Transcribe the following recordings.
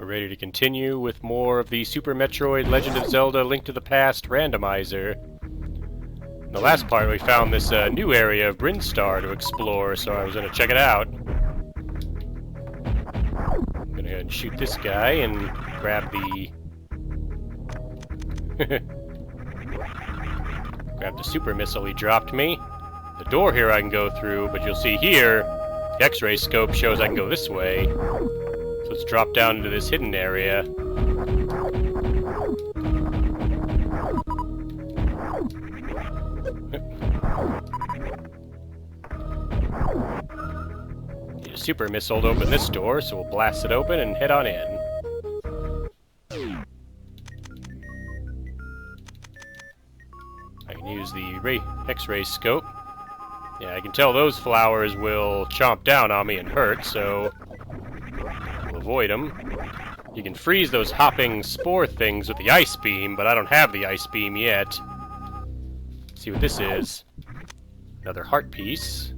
We're ready to continue with more of the Super Metroid Legend of Zelda Link to the Past Randomizer. In the last part we found this new area of Brinstar to explore, so I was going to check it out. I'm going to go ahead and shoot this guy and grab the... grab the super missile he dropped me. The door here I can go through, but you'll see here, the X-ray scope shows I can go this way. So let's drop down into this hidden area. Need a super missile to open this door, so we'll blast it open and head on in. I can use the X-ray scope. Yeah, I can tell those flowers will chomp down on me and hurt, so we'll avoid them. You can freeze those hopping spore things with the ice beam, but I don't have the ice beam yet. Let's see what this is. Another heart piece.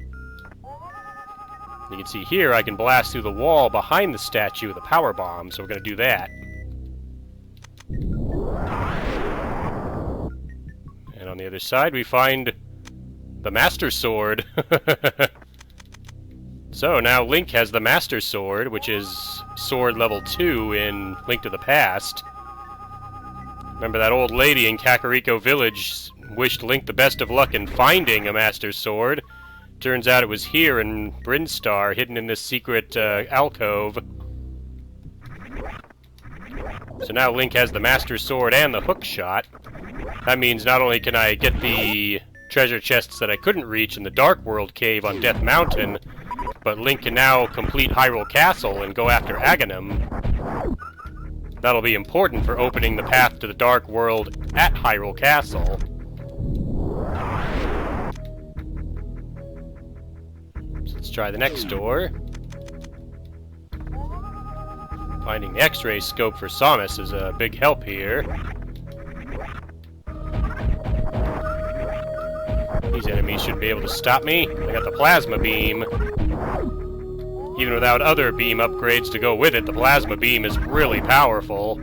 You can see here I can blast through the wall behind the statue with a power bomb, so we're going to do that. And on the other side we find the Master Sword. So now Link has the Master Sword, which is sword level 2 in Link to the Past. Remember that old lady in Kakariko Village wished Link the best of luck in finding a Master Sword. Turns out it was here in Brinstar, hidden in this secret alcove. So now Link has the Master Sword and the Hookshot. That means not only can I get the treasure chests that I couldn't reach in the Dark World Cave on Death Mountain, but Link can now complete Hyrule Castle and go after Agahnim. That'll be important for opening the path to the Dark World at Hyrule Castle. So let's try the next door. Finding the X-ray scope for Samus is a big help here. These enemies should be able to stop me. I got the plasma beam. Even without other beam upgrades to go with it, the plasma beam is really powerful.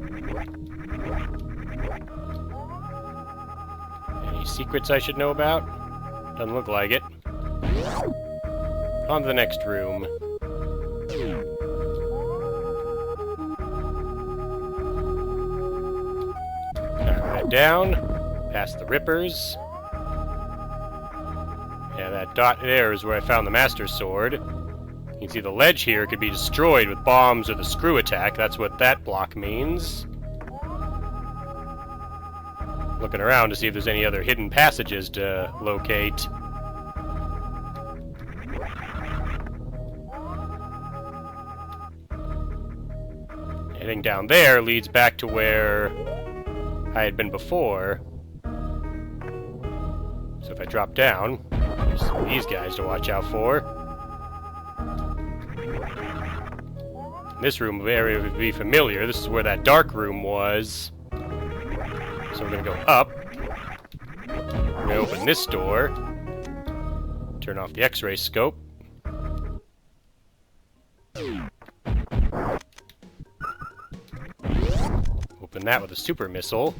Any secrets I should know about? Doesn't look like it. On to the next room. Alright, down. Past the rippers. Yeah, that dot there is where I found the Master Sword. You can see the ledge here could be destroyed with bombs or the screw attack. That's what that block means. Looking around to see if there's any other hidden passages to locate. Heading down there leads back to where I had been before. So if I drop down, there's some of these guys to watch out for. This room area would be familiar. This is where that dark room was. So we're going to go up. We're going to open this door. Turn off the X-ray scope. Open that with a super missile.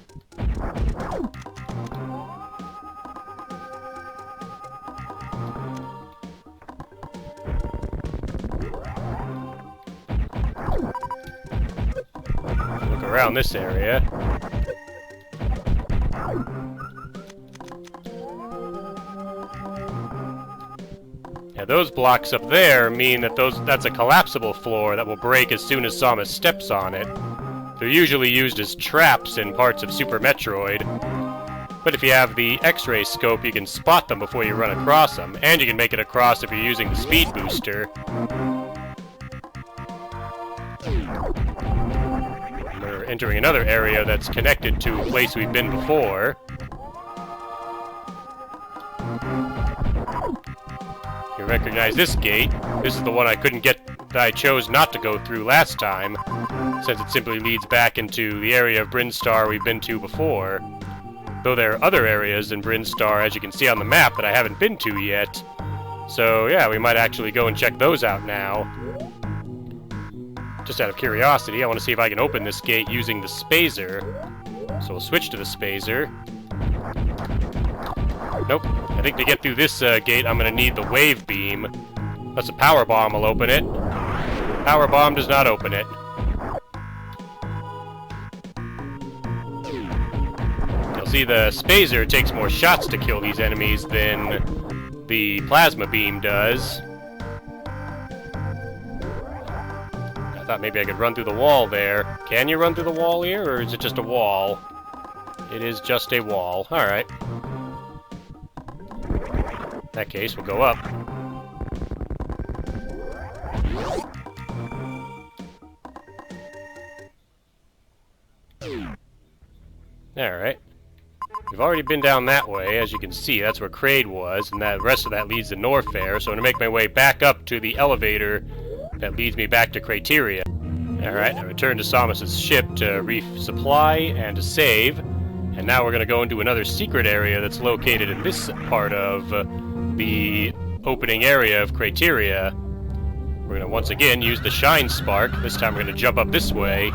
Around this area. Yeah, those blocks up there mean that that's a collapsible floor that will break as soon as Samus steps on it. They're usually used as traps in parts of Super Metroid. But if you have the X-ray scope, you can spot them before you run across them, and you can make it across if you're using the speed booster. Entering another area that's connected to a place we've been before. You recognize this gate. This is the one I couldn't get, that I chose not to go through last time, since it simply leads back into the area of Brinstar we've been to before. Though there are other areas in Brinstar, as you can see on the map, that I haven't been to yet. So yeah, we might actually go and check those out now. Just out of curiosity, I want to see if I can open this gate using the spazer. So we'll switch to the spazer. Nope. I think to get through this gate, I'm going to need the wave beam. That's a power bomb will open it. Power bomb does not open it. You'll see the spazer takes more shots to kill these enemies than the plasma beam does. I thought maybe I could run through the wall there. Can you run through the wall here, or is it just a wall? It is just a wall. Alright. In that case, we'll go up. Alright. We've already been down that way, as you can see. That's where Kraid was, and the rest of that leads to Norfair, so I'm going to make my way back up to the elevator that leads me back to Crateria. Alright, I returned to Samus' ship to resupply and to save, and now we're going to go into another secret area that's located in this part of the opening area of Crateria. We're going to once again use the Shine Spark. This time we're going to jump up this way.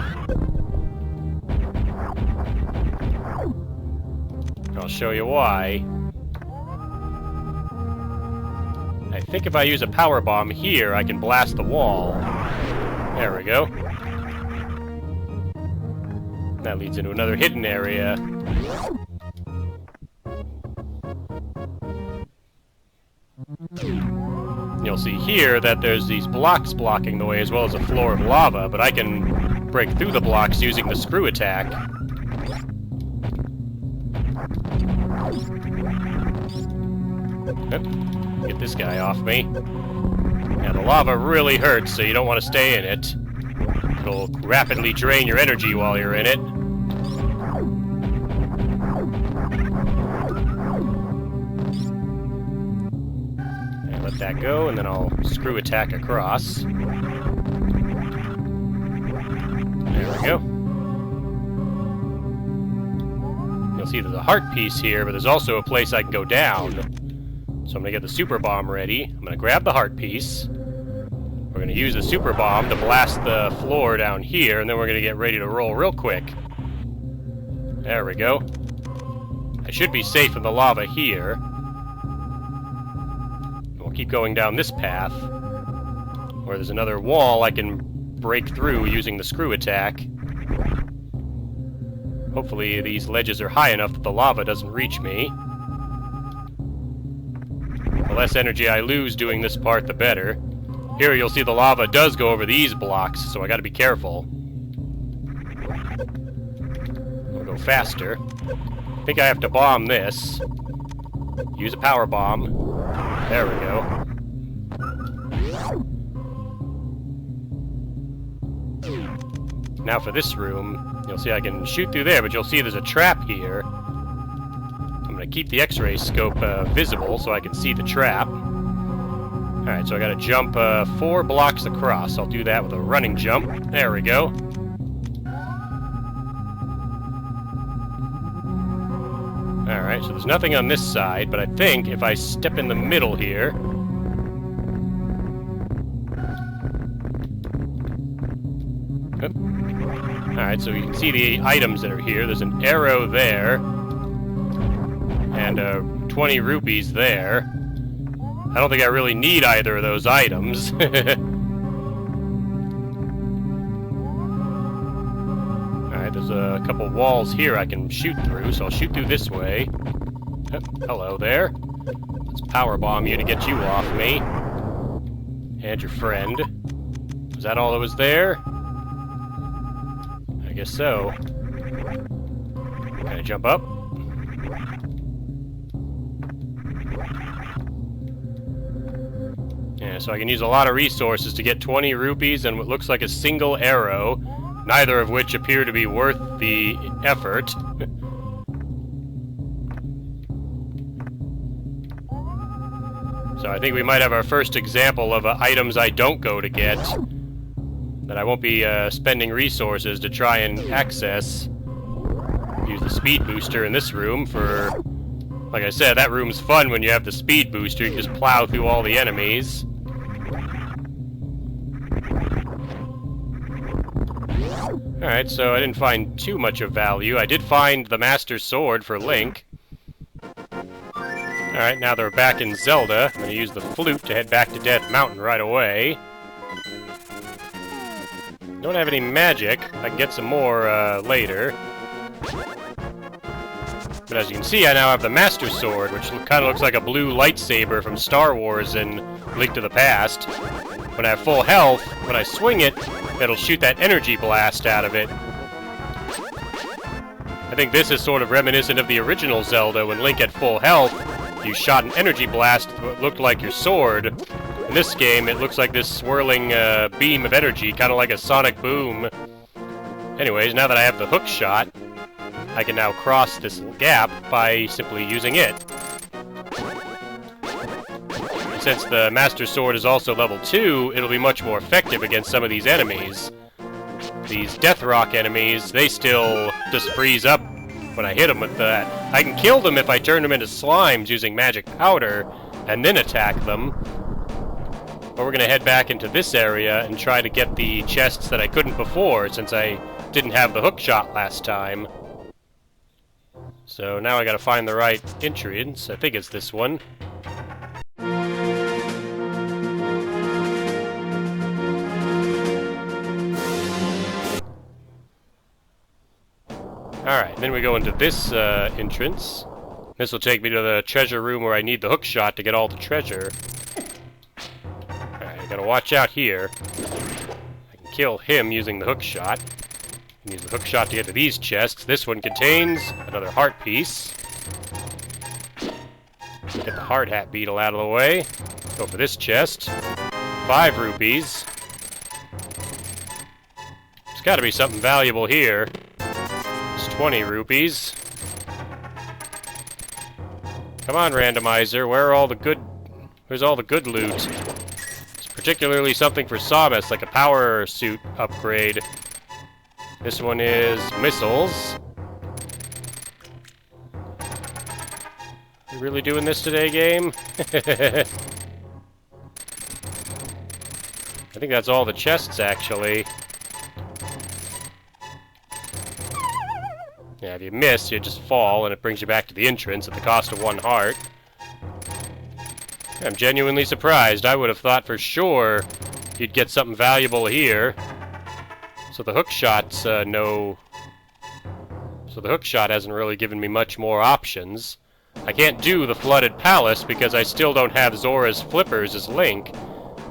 I'll show you why. I think if I use a power bomb here, I can blast the wall. There we go. That leads into another hidden area. You'll see here that there's these blocks blocking the way as well as a floor of lava, but I can break through the blocks using the screw attack. Get this guy off me. Yeah, the lava really hurts, so you don't want to stay in it. It'll rapidly drain your energy while you're in it. And let that go, and then I'll screw attack across. There we go. You'll see there's a heart piece here, but there's also a place I can go down. So I'm going to get the super bomb ready. I'm going to grab the heart piece. We're going to use the super bomb to blast the floor down here, and then we're going to get ready to roll real quick. There we go. I should be safe in the lava here. We'll keep going down this path, where there's another wall I can break through using the screw attack. Hopefully these ledges are high enough that the lava doesn't reach me. The less energy I lose doing this part, the better. Here you'll see the lava does go over these blocks, so I gotta be careful. We'll go faster. I think I have to bomb this. Use a power bomb. There we go. Now for this room, you'll see I can shoot through there, but you'll see there's a trap here. I'm going to keep the X-ray scope visible so I can see the trap. Alright, so I got to jump 4 blocks across. I'll do that with a running jump. There we go. Alright, so there's nothing on this side, but I think if I step in the middle here... Alright, so you can see the items that are here. There's an arrow there. And 20 rupees there. I don't think I really need either of those items. Alright, there's a couple walls here I can shoot through, so I'll shoot through this way. Hello there. Let's power bomb you to get you off me. And your friend. Was that all that was there? I guess so. Can I jump up? Yeah, so I can use a lot of resources to get 20 rupees and what looks like a single arrow, neither of which appear to be worth the effort. So I think we might have our first example of items I don't go to get, that I won't be spending resources to try and access. Use the speed booster in this room for... Like I said, that room's fun when you have the speed booster. You can just plow through all the enemies. Alright, so I didn't find too much of value. I did find the Master Sword for Link. Alright, now they're back in Zelda. I'm going to use the flute to head back to Death Mountain right away. Don't have any magic. I can get some more later. But as you can see, I now have the Master Sword, which kind of looks like a blue lightsaber from Star Wars and Link to the Past. When I have full health, when I swing it, it'll shoot that energy blast out of it. I think this is sort of reminiscent of the original Zelda. When Link had full health, you shot an energy blast that looked like your sword. In this game, it looks like this swirling beam of energy, kind of like a sonic boom. Anyways, now that I have the Hookshot, I can now cross this gap by simply using it. Since the Master Sword is also level 2, it'll be much more effective against some of these enemies. These Death Rock enemies, they still just freeze up when I hit them with that. I can kill them if I turn them into slimes using magic powder, and then attack them. But we're going to head back into this area and try to get the chests that I couldn't before, since I didn't have the Hookshot last time. So now I gotta find the right entrance. I think it's this one. Alright, then we go into this entrance. This will take me to the treasure room where I need the Hookshot to get all the treasure. Alright, I gotta watch out here. I can kill him using the Hookshot. Use the Hookshot to get to these chests. This one contains another heart piece. Get the hard hat beetle out of the way. Go for this chest. 5 rupees. There's got to be something valuable here. It's 20 rupees. Come on, Randomizer. Where's all the good loot? It's particularly something for Samus, like a power suit upgrade. This one is missiles. You really doing this today, game? I think that's all the chests, actually. Yeah, if you miss, you just fall, and it brings you back to the entrance at the cost of 1 heart. I'm genuinely surprised. I would have thought for sure you'd get something valuable here. So the Hookshot's So the Hookshot hasn't really given me much more options. I can't do the Flooded Palace because I still don't have Zora's Flippers as Link.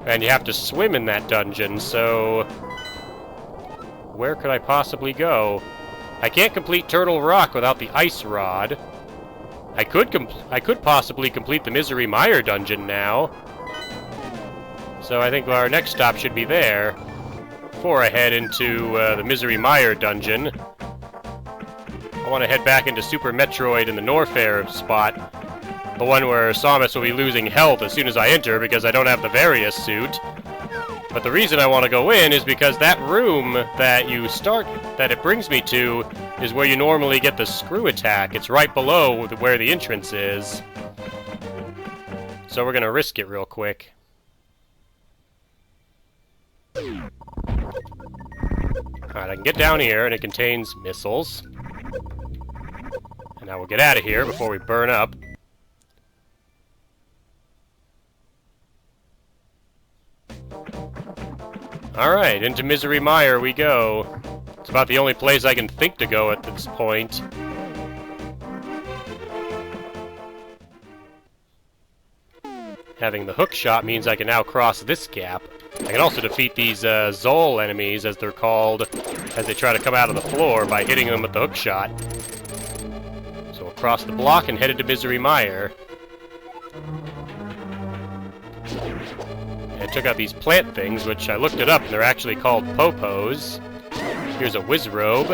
And you have to swim in that dungeon, so... where could I possibly go? I can't complete Turtle Rock without the Ice Rod. I could possibly complete the Misery Mire dungeon now. So I think our next stop should be there. Before I head into the Misery Mire dungeon, I want to head back into Super Metroid in the Norfair spot. The one where Samus will be losing health as soon as I enter because I don't have the Various suit. But the reason I want to go in is because that room that it brings me to is where you normally get the screw attack. It's right below where the entrance is. So we're going to risk it real quick. Alright, I can get down here, and it contains missiles. And now we'll get out of here before we burn up. Alright, into Misery Mire we go. It's about the only place I can think to go at this point. Having the Hookshot means I can now cross this gap. I can also defeat these Zol enemies, as they're called, as they try to come out of the floor by hitting them with the Hookshot. So we'll cross the block and head into Misery Mire. I took out these plant things, which I looked it up, and they're actually called Popos. Here's a Wizrobe.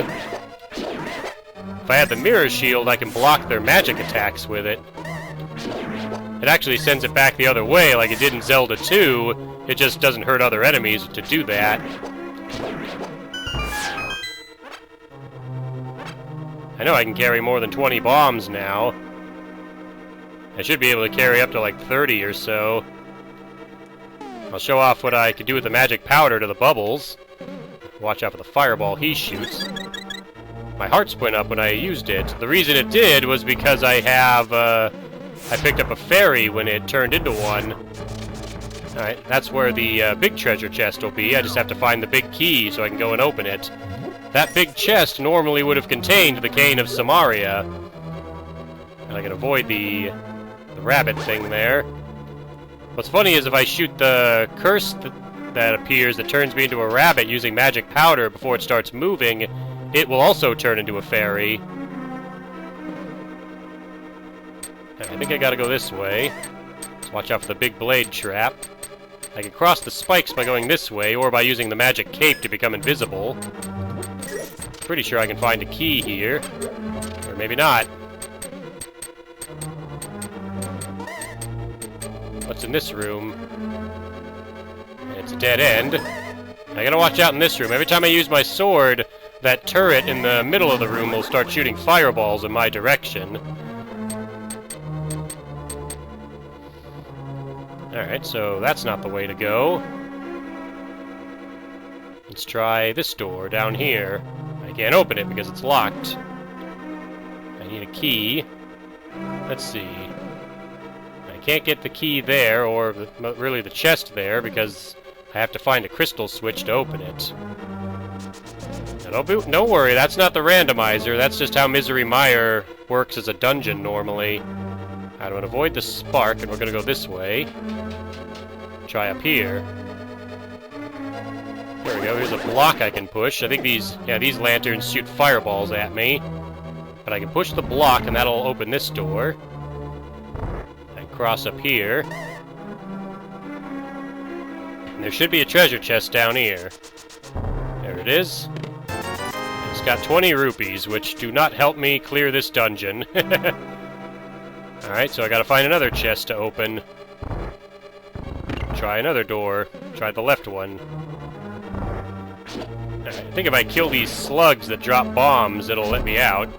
If I had the Mirror Shield, I can block their magic attacks with it. It actually sends it back the other way, like it did in Zelda 2. It just doesn't hurt other enemies to do that. I know I can carry more than 20 bombs now. I should be able to carry up to like 30 or so. I'll show off what I could do with the magic powder to the bubbles. Watch out for the fireball he shoots. My hearts went up when I used it. The reason it did was because I picked up a fairy when it turned into one. Alright, that's where the big treasure chest will be. I just have to find the big key so I can go and open it. That big chest normally would have contained the cane of Samaria. And I can avoid the rabbit thing there. What's funny is if I shoot the curse that appears that turns me into a rabbit using magic powder before it starts moving, it will also turn into a fairy. I think I gotta go this way. Let's watch out for the big blade trap. I can cross the spikes by going this way, or by using the magic cape to become invisible. Pretty sure I can find a key here. Or maybe not. What's in this room? It's a dead end. I gotta watch out in this room. Every time I use my sword, that turret in the middle of the room will start shooting fireballs in my direction. Alright, so that's not the way to go. Let's try this door down here. I can't open it because it's locked. I need a key. Let's see. I can't get the key there, or really the chest there, because I have to find a crystal switch to open it. Now, don't worry, that's not the randomizer. That's just how Misery Mire works as a dungeon normally. I'm going to avoid the spark, and we're going to go this way. Try up here. There we go, here's a block I can push. I think these lanterns shoot fireballs at me. But I can push the block, and that'll open this door. And cross up here. And there should be a treasure chest down here. There it is. It's got 20 rupees, which do not help me clear this dungeon. Alright, so I gotta find another chest to open. Try another door. Try the left one. I think if I kill these slugs that drop bombs, it'll let me out.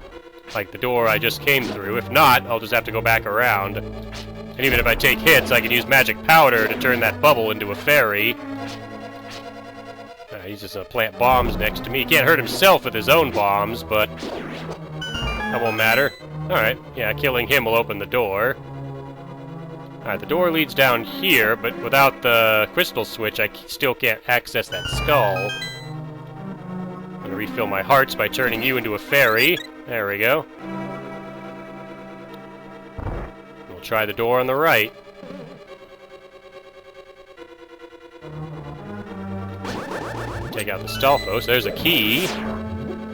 Like the door I just came through. If not, I'll just have to go back around. And even if I take hits, I can use magic powder to turn that bubble into a fairy. He's just gonna plant bombs next to me. He can't hurt himself with his own bombs, but that won't matter. Alright, yeah, killing him will open the door. Alright, the door leads down here, but without the crystal switch, I still can't access that skull. I'm gonna refill my hearts by turning you into a fairy. There we go. We'll try the door on the right. Take out the Stalfos. There's a key.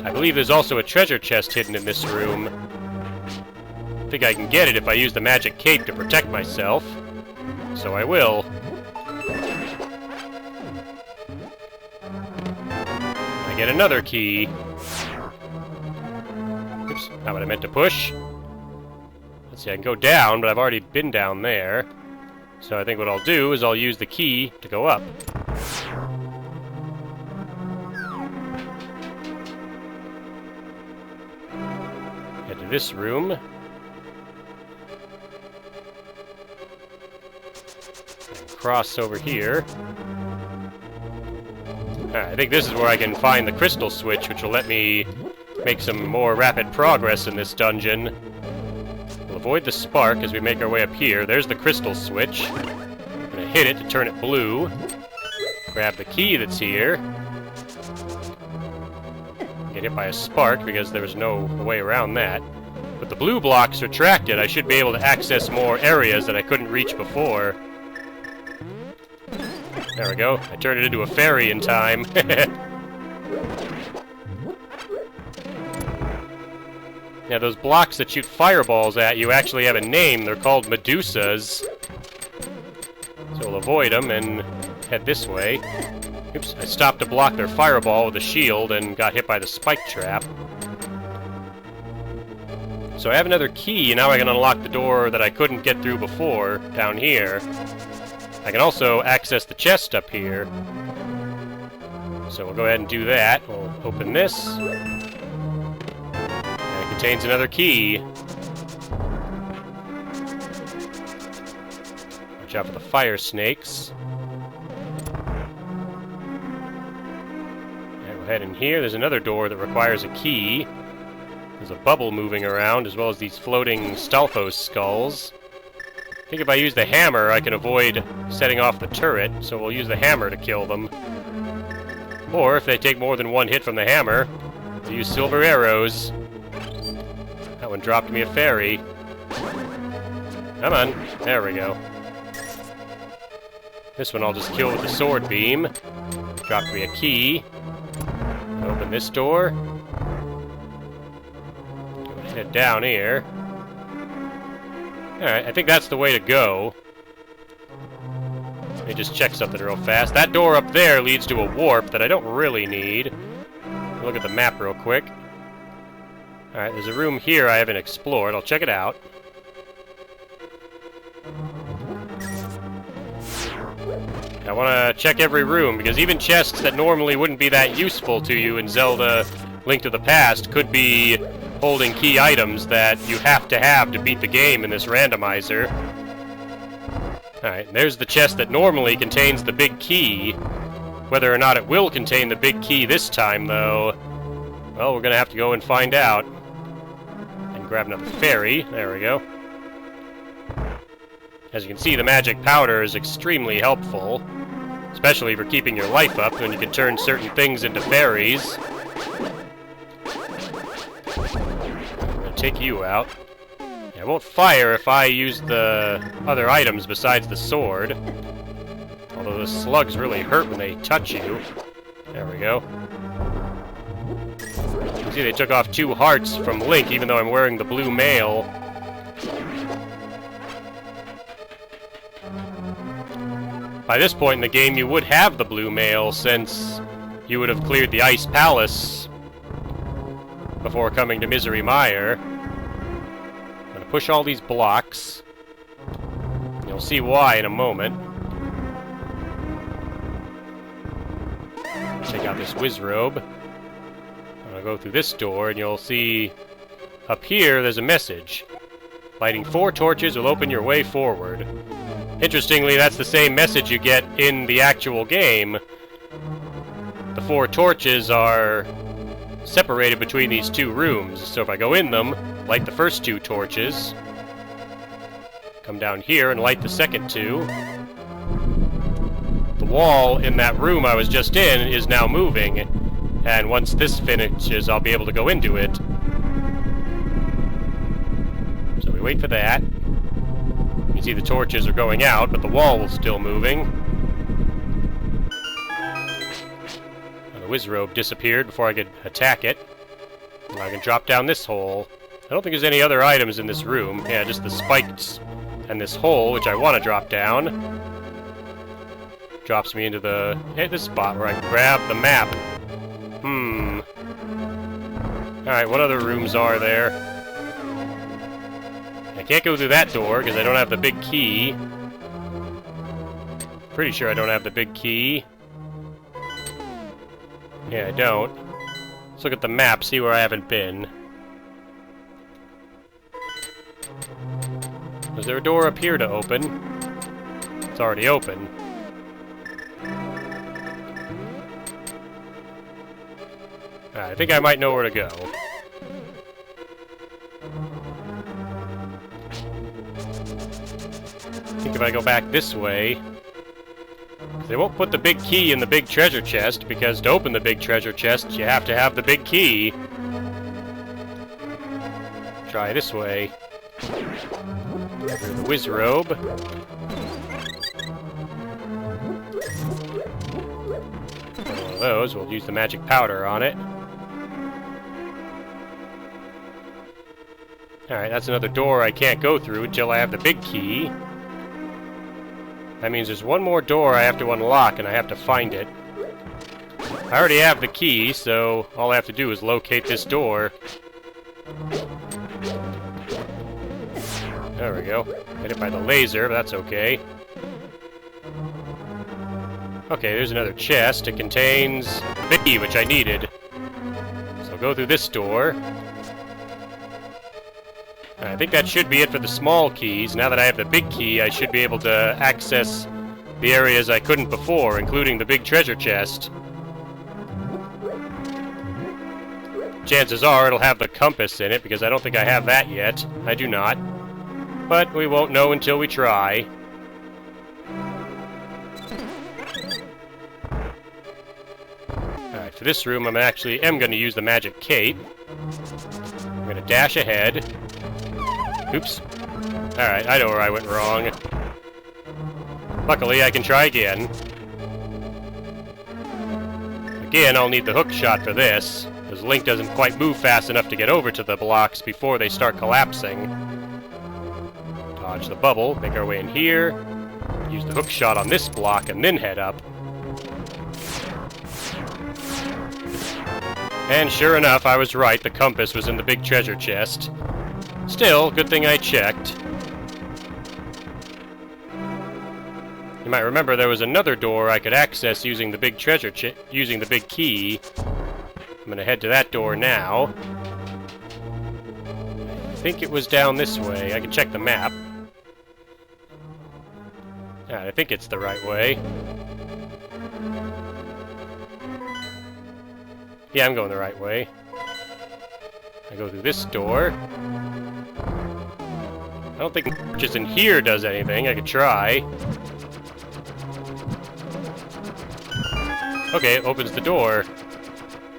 I believe there's also a treasure chest hidden in this room. I think I can get it if I use the magic cape to protect myself. So I will. I get another key. Oops, not what I meant to push. Let's see, I can go down, but I've already been down there. So I think what I'll do is I'll use the key to go up. Head to this room. And cross over here. Alright, I think this is where I can find the crystal switch, which will let me make some more rapid progress in this dungeon. We'll avoid the spark as we make our way up here. There's the crystal switch. I'm gonna hit it to turn it blue. Grab the key that's here. Get hit by a spark because there was no way around that. With the blue blocks retracted, I should be able to access more areas that I couldn't reach before. There we go. I turned it into a fairy in time. Now, those blocks that shoot fireballs at you actually have a name. They're called Medusas. So we'll avoid them and head this way. Oops, I stopped to block their fireball with a shield and got hit by the spike trap. So I have another key, and now I can unlock the door that I couldn't get through before, down here. I can also access the chest up here. So we'll go ahead and do that. We'll open this. And it contains another key. Watch out for the fire snakes. ahead in here. There's another door that requires a key. There's a bubble moving around, as well as these floating Stalfos skulls. I think if I use the hammer, I can avoid setting off the turret, so we'll use the hammer to kill them. Or, if they take more than one hit from the hammer, we'll use silver arrows. That one dropped me a fairy. Come on. There we go. This one I'll just kill with the sword beam. Dropped me a key. Open this door. Head down here. Alright, I think that's the way to go. Let me just check something real fast. That door up there leads to a warp that I don't really need. Look at the map real quick. Alright, there's a room here I haven't explored. I'll check it out. I want to check every room, because even chests that normally wouldn't be that useful to you in Zelda Link to the Past could be holding key items that you have to beat the game in this randomizer. Alright, there's the chest that normally contains the big key. Whether or not it will contain the big key this time, though, well, we're going to have to go and find out. And grab another fairy. There we go. As you can see, the magic powder is extremely helpful, especially for keeping your life up when you can turn certain things into fairies. I'm going to take you out. I won't fire if I use the other items besides the sword. Although the slugs really hurt when they touch you. There we go. You can see they took off 2 hearts from Link, even though I'm wearing the blue mail. By this point in the game, you would have the blue mail, since you would have cleared the Ice Palace before coming to Misery Mire. I'm going to push all these blocks. You'll see why in a moment. Take out this whiz robe. I'll go through this door, and you'll see up here there's a message. Lighting 4 torches will open your way forward. Interestingly, that's the same message you get in the actual game. The 4 torches are separated between these 2 rooms, so if I go in them, light the first 2 torches, come down here and light the second 2. The wall in that room I was just in is now moving, and once this finishes, I'll be able to go into it. So we wait for that. You see the torches are going out, but the wall is still moving. And the whiz robe disappeared before I could attack it. And I can drop down this hole. I don't think there's any other items in this room. Yeah, just the spikes and this hole, which I want to drop down. Drops me into this spot where I can grab the map. Alright, what other rooms are there? I can't go through that door because I don't have the big key. Pretty sure I don't have the big key. Yeah, I don't. Let's look at the map, see where I haven't been. Is there a door up here to open? It's already open. I think I might know where to go. I think if I go back this way, they won't put the big key in the big treasure chest, because to open the big treasure chest, you have to have the big key. Try this way. Through the whiz robe. One of those, we'll use the magic powder on it. Alright, that's another door I can't go through until I have the big key. That means there's one more door I have to unlock, and I have to find it. I already have the key, so all I have to do is locate this door. There we go. Hit it by the laser, but that's okay. Okay, there's another chest. It contains the key, which I needed. So I'll go through this door. I think that should be it for the small keys. Now that I have the big key, I should be able to access the areas I couldn't before, including the big treasure chest. Chances are it'll have the compass in it, because I don't think I have that yet. I do not. But we won't know until we try. Alright, for this room, I'm actually going to use the magic cape. I'm going to dash ahead. Oops. Alright, I know where I went wrong. Luckily, I can try again. Again, I'll need the hookshot for this, because Link doesn't quite move fast enough to get over to the blocks before they start collapsing. Dodge the bubble, make our way in here, use the hookshot on this block, and then head up. And sure enough, I was right, the compass was in the big treasure chest. Still, good thing I checked. You might remember there was another door I could access using the big treasure using the big key. I'm gonna head to that door now. I think it was down this way. I can check the map. Yeah, I think it's the right way. Yeah, I'm going the right way. I go through this door. I don't think just in here does anything. I could try. Okay, it opens the door.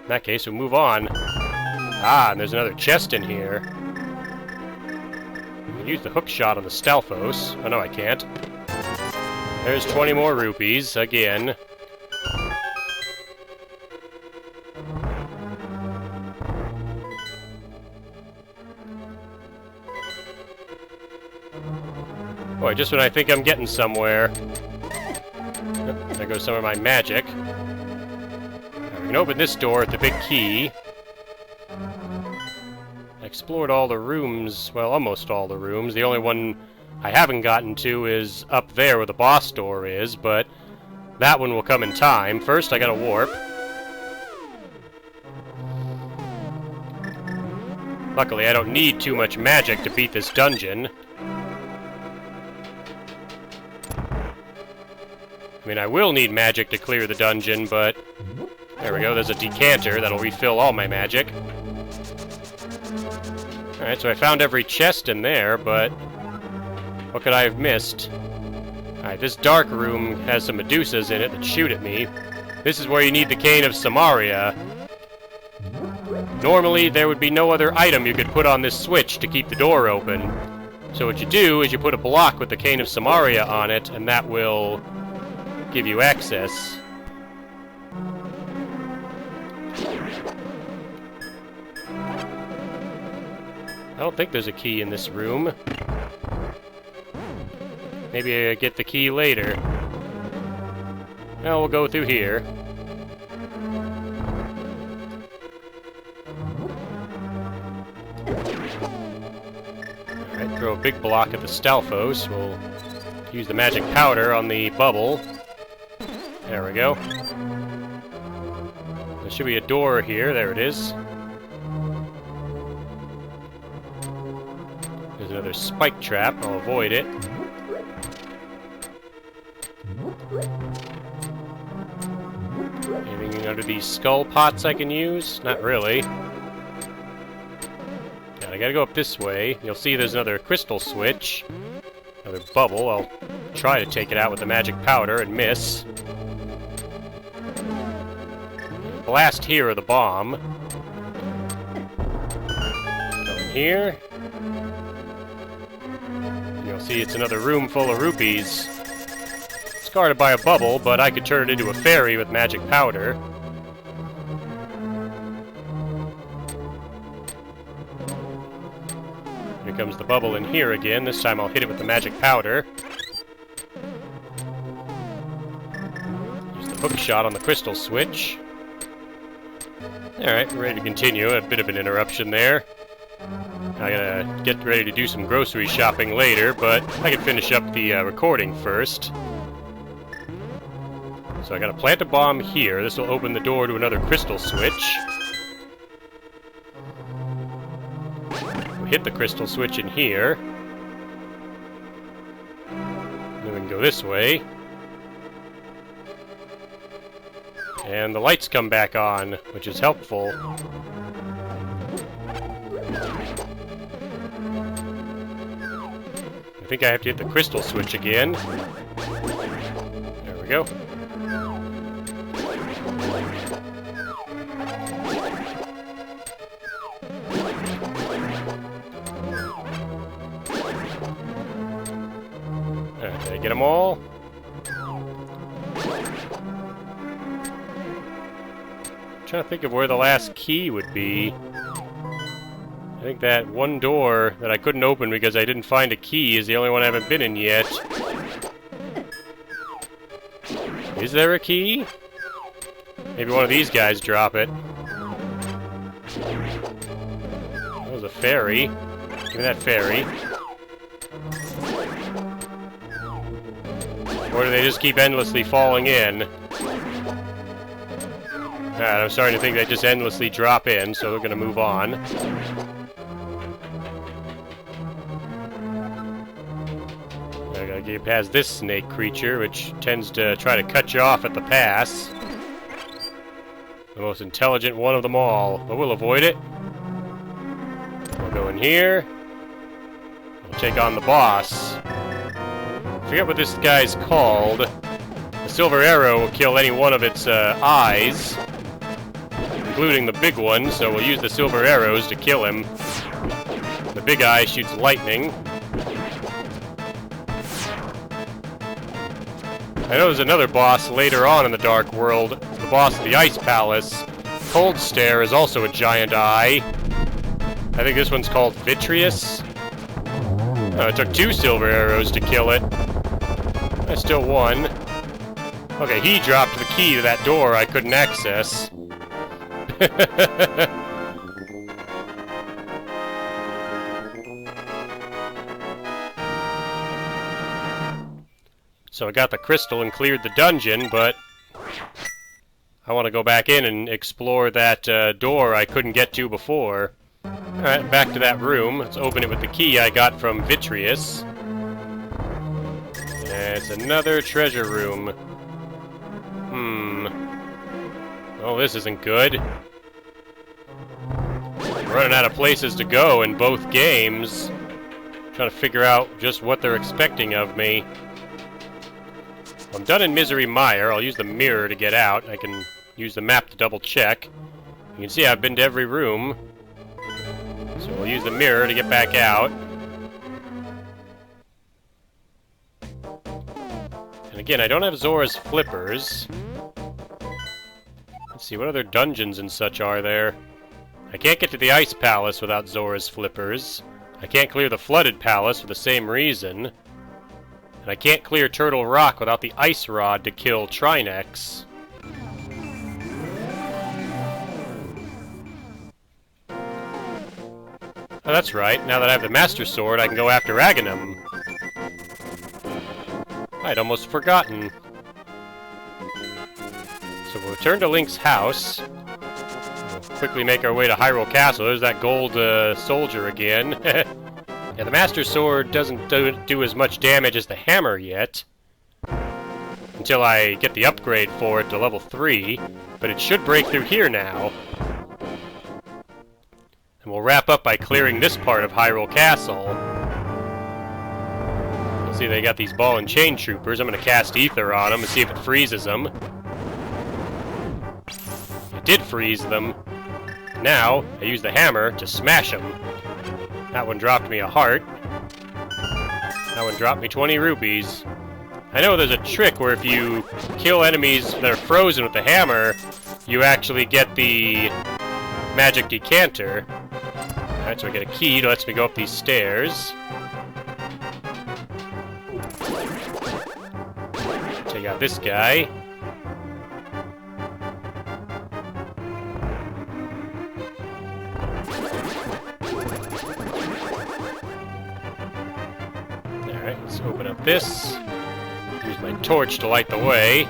In that case, we'll move on. Ah, and there's another chest in here. I can use the hookshot on the Stalfos. Oh, no, I can't. There's 20 more rupees, again. Boy, just when I think I'm getting somewhere. There goes some of my magic. We can open this door with the big key. I explored all the rooms, well, almost all the rooms. The only one I haven't gotten to is up there where the boss door is, but that one will come in time. First, I gotta warp. Luckily, I don't need too much magic to beat this dungeon. I mean, I will need magic to clear the dungeon, but... There we go, there's a decanter that'll refill all my magic. Alright, so I found every chest in there, but... What could I have missed? Alright, this dark room has some Medusas in it that shoot at me. This is where you need the Cane of Samaria. Normally, there would be no other item you could put on this switch to keep the door open. So what you do is you put a block with the Cane of Samaria on it, and that will give you access. I don't think there's a key in this room. Maybe I get the key later. Well, we'll go through here. Alright, throw a big block at the Stalfos. We'll use the magic powder on the bubble. There we go. There should be a door here. There it is. There's another spike trap. I'll avoid it. Anything under these skull pots I can use? Not really. And I gotta go up this way. You'll see there's another crystal switch. Another bubble. I'll try to take it out with the magic powder and miss. Blast here or the bomb. Go in here. You'll see it's another room full of rupees. It's guarded by a bubble, but I could turn it into a fairy with magic powder. Here comes the bubble in here again. This time I'll hit it with the magic powder. Use the hookshot on the crystal switch. Alright, we're ready to continue. A bit of an interruption there. I gotta get ready to do some grocery shopping later, but I can finish up the recording first. So I gotta plant a bomb here. This will open the door to another crystal switch. We'll hit the crystal switch in here. Then we can go this way. And the lights come back on, which is helpful. I think I have to hit the crystal switch again. There we go. Alright, did I get them all? Trying to think of where the last key would be. I think that one door that I couldn't open because I didn't find a key is the only one I haven't been in yet. Is there a key? Maybe one of these guys drop it. That was a fairy. Give me that fairy. Or do they just keep endlessly falling in? Alright, I'm starting to think they just endlessly drop in, so we're gonna move on. I gotta get past this snake creature, which tends to try to cut you off at the pass. The most intelligent one of them all, but we'll avoid it. We'll go in here. We'll take on the boss. I forget what this guy's called. A silver arrow will kill any one of its eyes, including the big one, so we'll use the silver arrows to kill him. The big eye shoots lightning. I know there's another boss later on in the Dark World, the boss of the Ice Palace. Cold Stare is also a giant eye. I think this one's called Vitreous. It took 2 silver arrows to kill it. I still won. Okay, he dropped the key to that door I couldn't access. So I got the crystal and cleared the dungeon, but I want to go back in and explore that door I couldn't get to before. Alright, back to that room. Let's open it with the key I got from Vitreous. It's another treasure room. Oh, this isn't good. I'm running out of places to go in both games. I'm trying to figure out just what they're expecting of me. I'm done in Misery Mire. I'll use the mirror to get out. I can use the map to double check. You can see I've been to every room. So we'll use the mirror to get back out. And again, I don't have Zora's flippers. Let's see, what other dungeons and such are there? I can't get to the Ice Palace without Zora's flippers. I can't clear the Flooded Palace for the same reason. And I can't clear Turtle Rock without the Ice Rod to kill Trinex. Oh, that's right. Now that I have the Master Sword, I can go after Agahnim. I'd almost forgotten. So we'll return to Link's house. We'll quickly make our way to Hyrule Castle. There's that gold soldier again. Yeah, the Master Sword doesn't do as much damage as the hammer yet. Until I get the upgrade for it to level 3. But it should break through here now. And we'll wrap up by clearing this part of Hyrule Castle. You'll see they got these ball and chain troopers. I'm going to cast Ether on them and see if it freezes them. It did freeze them. Now, I use the hammer to smash them. That one dropped me a heart. That one dropped me 20 rupees. I know there's a trick where if you kill enemies that are frozen with the hammer, you actually get the magic decanter. Alright, so I get a key that lets me go up these stairs. Take out this guy. Alright, let's open up this. Use my torch to light the way.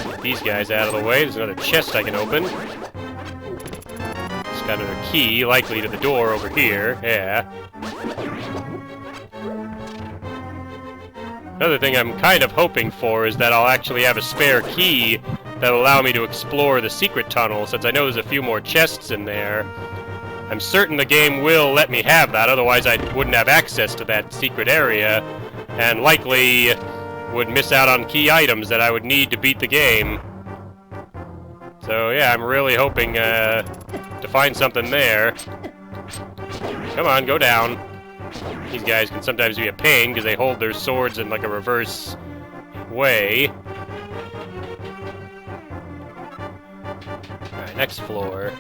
Get these guys out of the way. There's another chest I can open. It's got another key, likely to the door over here. Yeah. Another thing I'm kind of hoping for is that I'll actually have a spare key that'll allow me to explore the secret tunnel, since I know there's a few more chests in there. I'm certain the game will let me have that, otherwise I wouldn't have access to that secret area, and likely would miss out on key items that I would need to beat the game. So yeah, I'm really hoping to find something there. Come on, go down. These guys can sometimes be a pain because they hold their swords in like a reverse way. Alright, next floor.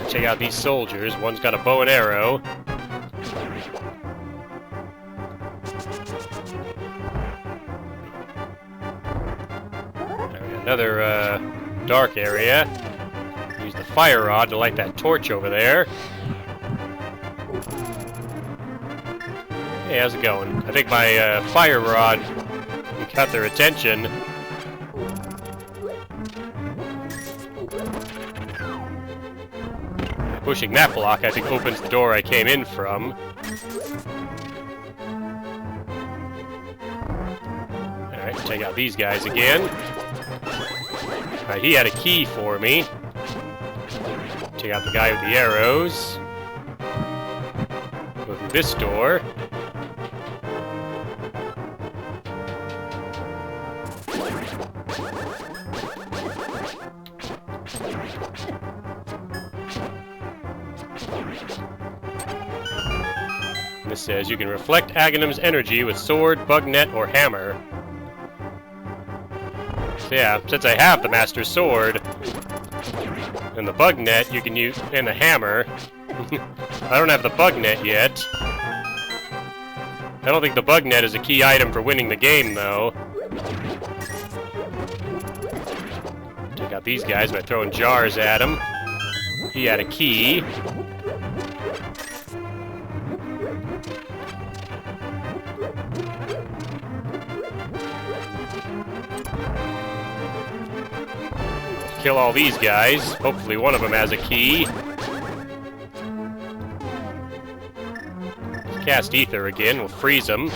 Check out these soldiers. One's got a bow and arrow. Another dark area. Use the fire rod to light that torch over there. Hey, how's it going? I think my fire rod got their attention. Pushing that block, I think, opens the door I came in from. Alright, take out these guys again. Alright, he had a key for me. Check out the guy with the arrows. Go through this door. And this says you can reflect Aghahnim's energy with sword, bug net, or hammer. So yeah, since I have the Master Sword and the bug net, you can use, and the hammer. I don't have the bug net yet. I don't think the bug net is a key item for winning the game, though. Take out these guys by throwing jars at him. He had a key. Kill all these guys. Hopefully one of them has a key. Cast Ether again. We'll freeze them.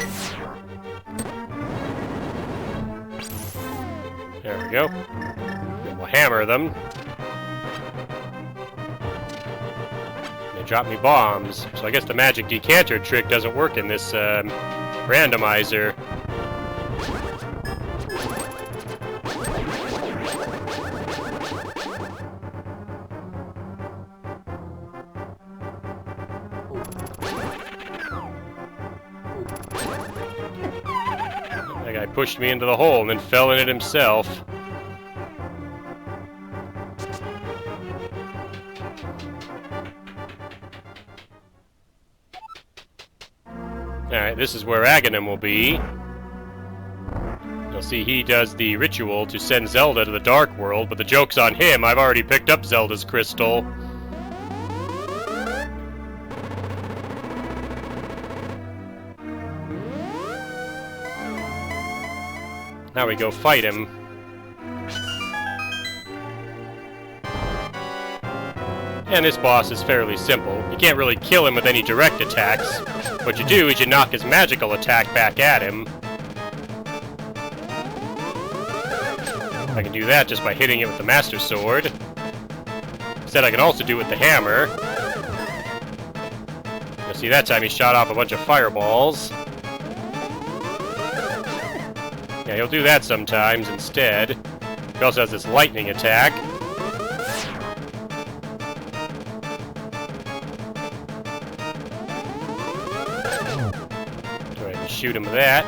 There we go. Then we'll hammer them. They drop me bombs. So I guess the magic decanter trick doesn't work in this randomizer. That guy pushed me into the hole and then fell in it himself. Alright, this is where Agahnim will be. You'll see he does the ritual to send Zelda to the Dark World, but the joke's on him. I've already picked up Zelda's crystal. Now we go fight him. And this boss is fairly simple. You can't really kill him with any direct attacks. What you do is you knock his magical attack back at him. I can do that just by hitting it with the Master Sword. Instead, I can also do it with the hammer. You'll see that time he shot off a bunch of fireballs. Yeah, he'll do that sometimes instead. He also has this lightning attack. Go ahead and shoot him with that.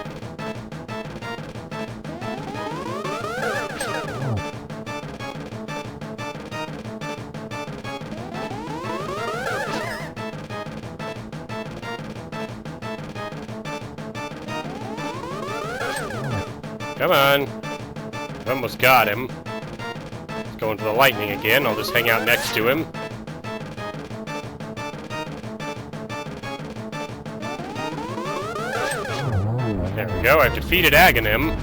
Come on. Almost got him. He's going for the lightning again. I'll just hang out next to him. There we go. I've defeated Agahnim.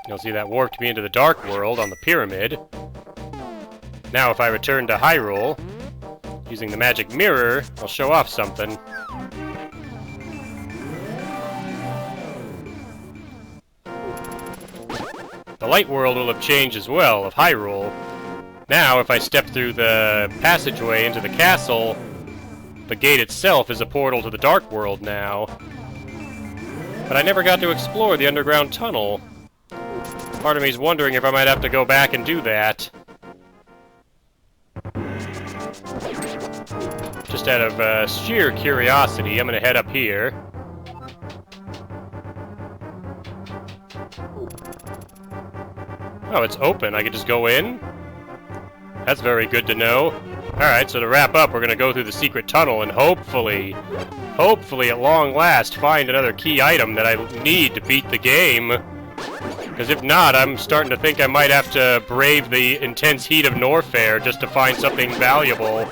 You'll see that warped me into the Dark World on the pyramid. Now if I return to Hyrule, Using the magic mirror, I'll show off something. The light world will have changed as well, of Hyrule. Now, if I step through the passageway into the castle, the gate itself is a portal to the dark world now. But I never got to explore the underground tunnel. Part of me's wondering if I might have to go back and do that. Just out of sheer curiosity, I'm gonna head up here. Oh, it's open. I can just go in? That's very good to know. Alright, so to wrap up, we're gonna go through the secret tunnel and hopefully at long last, find another key item that I need to beat the game. Because if not, I'm starting to think I might have to brave the intense heat of Norfair just to find something valuable.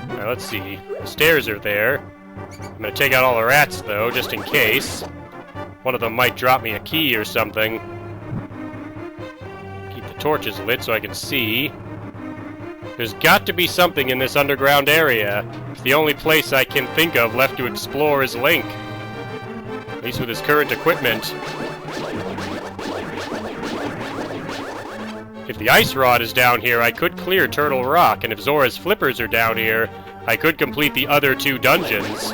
Alright, let's see. The stairs are there. I'm gonna take out all the rats, though, just in case. One of them might drop me a key or something. Keep the torches lit so I can see. There's got to be something in this underground area. It's the only place I can think of left to explore is Link. At least with his current equipment. If the ice rod is down here, I could clear Turtle Rock, and if Zora's flippers are down here, I could complete the other 2 dungeons.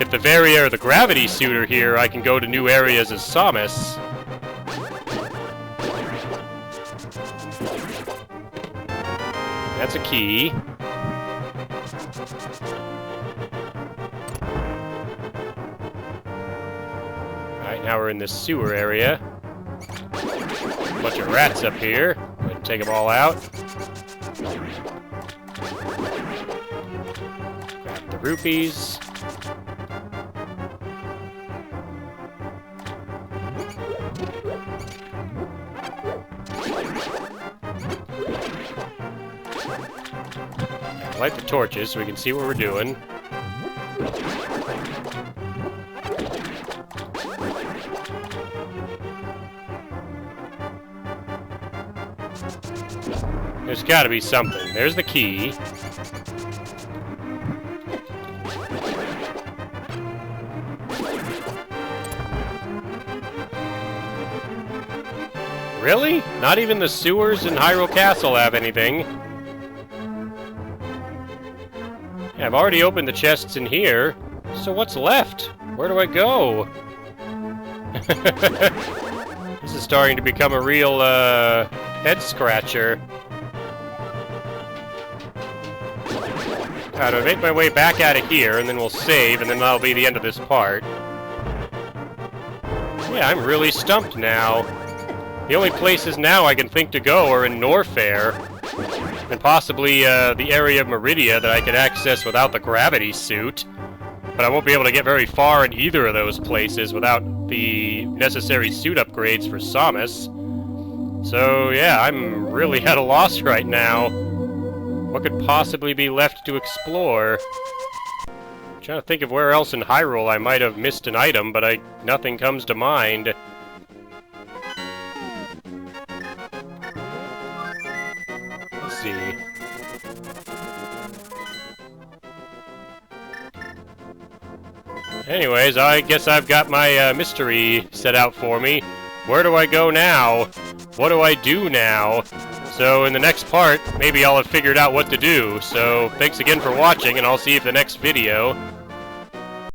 If the Varia or the Gravity Suit are here, I can go to new areas as Samus. That's a key. Alright, now we're in this sewer area. Bunch of rats up here. Go ahead and take them all out. Grab the rupees. Light the torches so we can see what we're doing. There's gotta be something. There's the key. Really? Not even the sewers in Hyrule Castle have anything. Yeah, I've already opened the chests in here, so what's left? Where do I go? This is starting to become a real, head-scratcher. Alright, I'll make my way back out of here, and then we'll save, and then that'll be the end of this part. Yeah, I'm really stumped now. The only places now I can think to go are in Norfair. And possibly the area of Meridia that I could access without the gravity suit. But I won't be able to get very far in either of those places without the necessary suit upgrades for Samus. So yeah, I'm really at a loss right now. What could possibly be left to explore? I'm trying to think of where else in Hyrule I might have missed an item, but nothing comes to mind. Anyways, I guess I've got my mystery set out for me. Where do I go now? What do I do now? So in the next part, maybe I'll have figured out what to do. So thanks again for watching, and I'll see you in the next video.